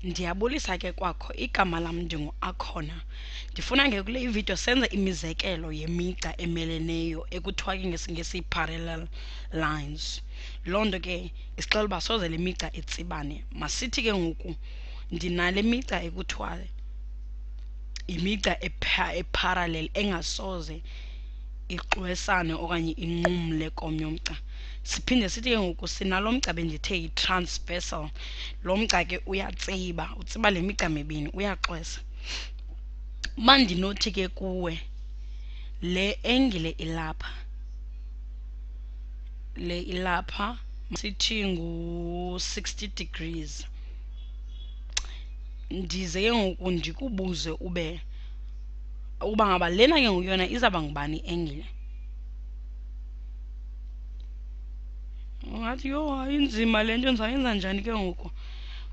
Ndiyabulisa ke kwakho, igama lam ndingu-Akhona. Ndifuna ke kule video senze imizekelo yemigca emeleneyo ekuthiwa ke ngesiNgesi ii-parallel lines. Loo nto ke isixelela uba soze le migca itsibane. Masithi ke ngoku ndinale migca ekuthiwa yimigca eparallel engasoze ixwesane okanye inqumle komnye umgca. Siphinde sithi ke ngoku sinalo mgca bendithe yi-transversal. Lo mgca ke uyatsiba, utsiba le migca mibini, uyaxwesa. Uba ndinothi ke kuwe le engile ilapha, le ilapha sithi ngu-60 degrees, ndize ke ngoku ndikubuze uba ngaba lena ke ngoku yona izawuba ngubani engile? Ungathi yho hayi inzima le nto, ndizayenza njani ke ngoku?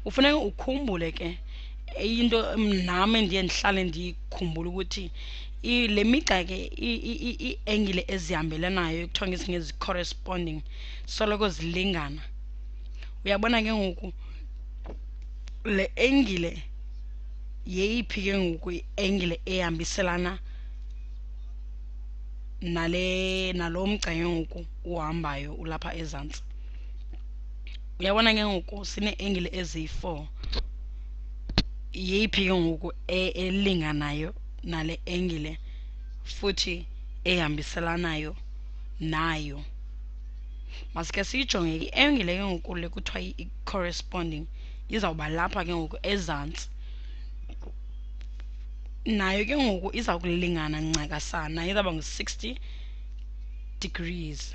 Kufuneka ukhumbule ke into nam endiye ndihlale ndiyikhumbule ukuthi le migca ke ii-engile ezihambelanayo ekuthiwa ngesiNgesi corresponding soloko zilingana. Uyabona ke ngoku le engile yeyiphi ke ngoku i-engile ehambiselana nalo mgca ke ngoku uhambayo ulapha ezantsi? Uyabona ke ngoku sinee-engile eziyi-4. Yeyiphi ke ngoku elinganayo nale engile futhi ehambiselanayo nayo? Masike siyijonge ke i-engile ke ngoku le kuthiwa i-corresponding izawuba lapha ke ngoku ezantsi. Nayo ke ngoku iza kulingana ncakasana, nayo izawuba ngu-60 degrees.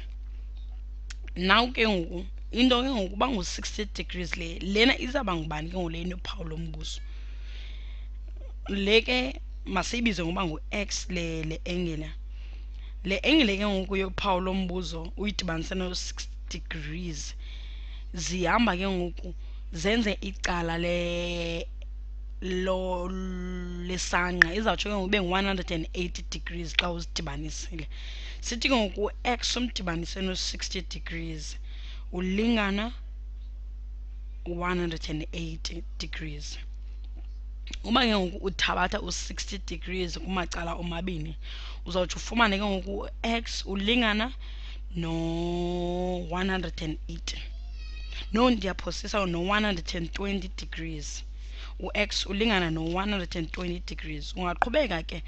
Naw ke ngoku into ke ngoku uba ngu-60 degrees lena izawuba ngubani ke ngoku le inophawu lombuso? Le ke masiyibize ngoba ngu-X le engile. Le engile ke ngoku yophawu lombuzo uyidibanise no-60 degrees zihamba ke ngoku zenze icala lesangqa. Izawutsho ke ngoku ibe ngu-180 degrees xa uzidibanisile. Sithi ke ngoku u-X umdibanise no-60 degrees ulingana 180 degrees. Uba ke ngoku uthabatha u-60 degrees kumacala omabini, uzawutsho ufumane ke ngoku u-X ulingana no-180. No, ndiyaphosisa, no-120 degrees. U-X ulingana no-120 degrees. Ungaqhubeka ke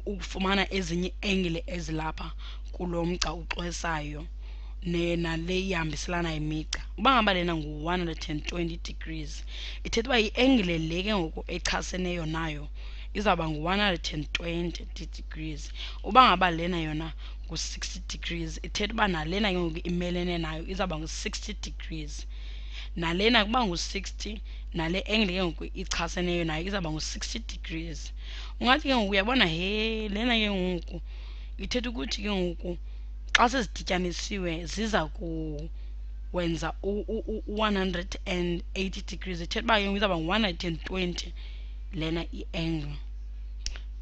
ufumana ezinye engile ezilapha kulo mgca uxwesayo nale ihambiselana imigca. Uba ngaba lena ngu-120 degrees, ithetha uba i-engile le ke ngoku echaseneyo nayo izawuba ngu-120 degrees. Uba ngaba lena yona ngu-60 degrees, ithetha uba nalena ke ngoku imelene nayo izawuba ngu-60 degrees. Nalena kuba ngu-60, nale engile ke ngoku ichaseneyo nayo izawuba ngu-60 degrees. Ungathi ke ngoku uyabona, lena ke ngoku ithetha ukuthi ke ngoku xa sezidityanisiwe ziza kuwenza u-180 degrees. Ithetha uba ke ngoku izawuba ngu-120 lena i-angle.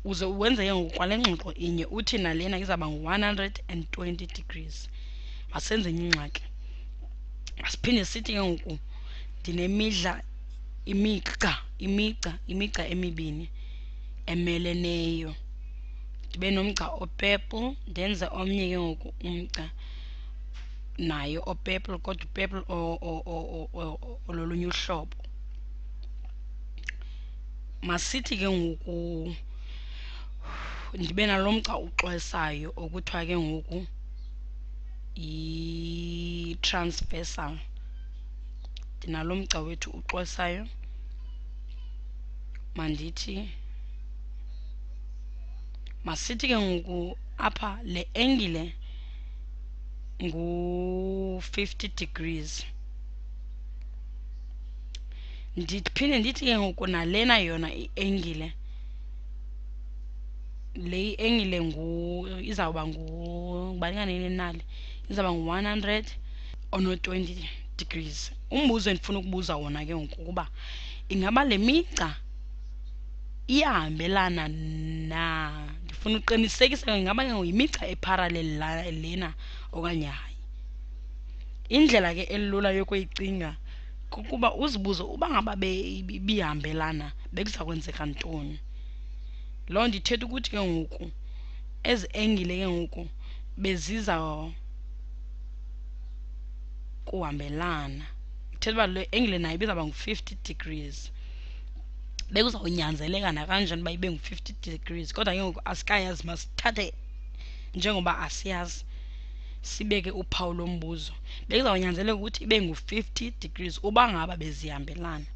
Uze wenze ke ngoku kwale ngxoxo inye uthi nalena izawuba ngu-120 degrees. Masenze enye ingxaki. Siphinde sithi ke ngoku imigca emibini emeleneyo. Ndibe nomgca o-purple ndenze omnye ke ngoku umgca nayo o-purple, kodwa u-purple ololunye uhlobo. Masithi ke ngoku ndibe nalo mgca uxwesayo okuthiwa ke ngoku yi-transversal. Ndinalo mgca wethu uxwesayo, masithi ke ngoku apha le engile ngu-50 degrees. Ndiphinde ndithi ke ngoku nalena yona i-engile, le i-engile izawuba ngubani kanene nali, izawuba ngu-120 degrees. Umbuzo endifuna ukubuza wona ke ngoku ukuba ingaba le migca iyahambelana na? Ndifuna uqinisekisa ingaba ke ngoku yimigca eparallel lena okanye hayi. Indlela ke elula yokuyicinga kukuba uzibuze uba ngaba bihambelana bekuza kwenzeka ntoni. Loo nto ithetha ukuthi ke ngoku ezi engile ke ngoku beziza kuhambelana. Ithetha uba le angle nayo ibizawuba ngu-50 degrees. Bekuzawunyanzeleka nakanjani uba ibe ngu-50 degrees, kodwa ke ngoku asikayazi, masithathe njengoba asiyazi sibeke uphawu lombuzo. Bekuzawunyanzeleka ukuthi ibe ngu-50 degrees uba ngaba bezihambelana.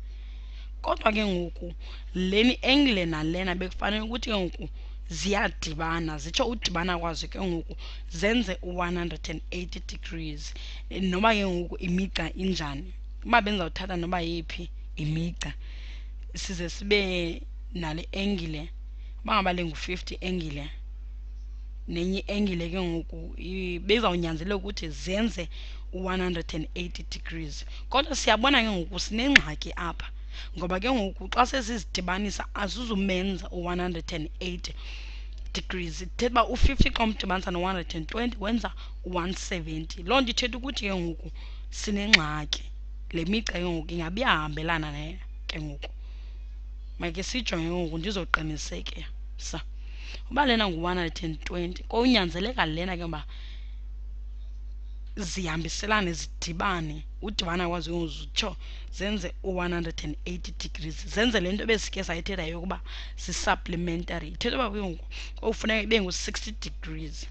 Kodwa ke ngoku leni angle nalena bekufanele ukuthi ke ngoku ziyadibana, zitsho udibana kwazo ke ngoku zenze u-180 degrees. Noba ke ngoku imigca injani, uba bendizawuthatha noba yephi imigca size sibe nale angle, uba ngaba le ngu-50 angle nenye angle ke ngoku bezawunyanzeleka ukuthi zenze u-180 degrees. Kodwa siyabona ke ngoku sinengxaki apha, ngoba ke ngoku xa sesizidibanisa azizumenza u-180 degrees. Ithetha uba u-50 xa umdibanisa no-120 wenza u-170. Loo nto ithetha ukuthi ke ngoku sinengxaki, le migca ke ngoku ingabi yahambelana ke ngoku. Makhe sijonge ke ngoku ndizoqinisekisa. Uba lena ngu-120 kowunyanzeleka lena ke uba zihambiselane, zidibane, udibana kwazo ke zitsho zenze u-180 degrees, zenze le nto besike sayithetha yokuba si-supplementary. Ithetha uba ke ngoku kowufuneka ibe ngu-60 degrees.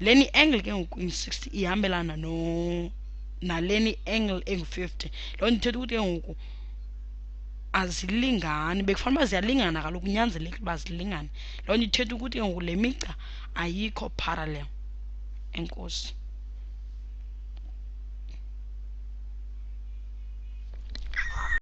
Leni angle ke ngoku ingu-60 ihambelana naleni angle engu-50. Loo nto ithetha ukuthi ke ngoku azilingani. Bekufanele uba ziyalingana, kaloku kunyanzelekile uba zilingane. Loo nto ithetha ukuthi ke ngoku le migca ayikho parallel. Enkosi.